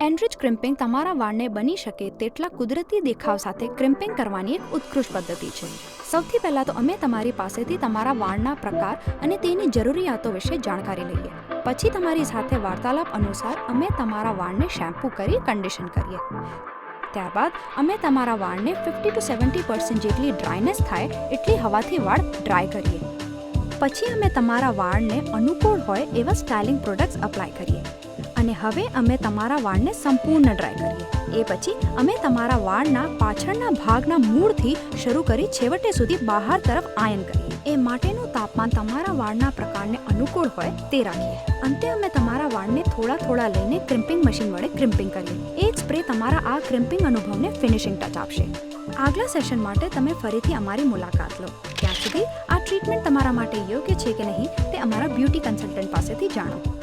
Enrich crimping તમારા વાળને બની શકે તેટલા કુદરતી દેખાવ સાથે ક્રિમ્પિંગ કરવાની એક ઉત્કૃષ્ટ પદ્ધતિ છે. સૌથી પહેલાં તો અમે તમારી પાસેથી તમારા વાળના પ્રકાર અને તેની જરૂરિયાતો વિશે જાણકારી લઈએ. પછી તમારી સાથે વાર્તાલાપ અનુસાર અમે તમારા વાળને શેમ્પૂ કરી કન્ડિશન કરીએ. ત્યારબાદ અમે તમારા વાળને 50 to 70% જેટલી ડ્રાયનેસ થાય એટલી હવાથી વાળ ડ્રાય કરીએ. પછી અમે તમારા વાળને અનુકૂળ હોય એવા સ્ટાઇલિંગ પ્રોડક્ટ્સ અપ્લાય કરીએ. અને હવે અમે તમારા વાળને સંપૂર્ણ ડ્રાય કરીએ. એ પછી અમે તમારા વાળના પાછળના ભાગના મૂળથી શરૂ કરી છેવટે સુધી બહાર તરફ આયન કરીએ. એ માટેનું તાપમાન તમારા વાળના પ્રકારને અનુકૂળ હોય તે રાખીએ. અંતે અમે તમારા વાળને થોડા લઈને ક્રિમ્પિંગ મશીન વડે ક્રિમ્પિંગ કરીએ. એ જ સ્પ્રે તમારા આ ક્રિમ્પિંગ અનુભવને ફિનિશિંગ ટચ આપશે. આગલા સેશન માટે તમે ફરીથી અમારી મુલાકાત લો. ત્યાં સુધી આ ટ્રીટમેન્ટ તમારા માટે યોગ્ય છે કે નહીં તે અમારા બ્યુટી કન્સલ્ટન્ટ પાસેથી જાણો.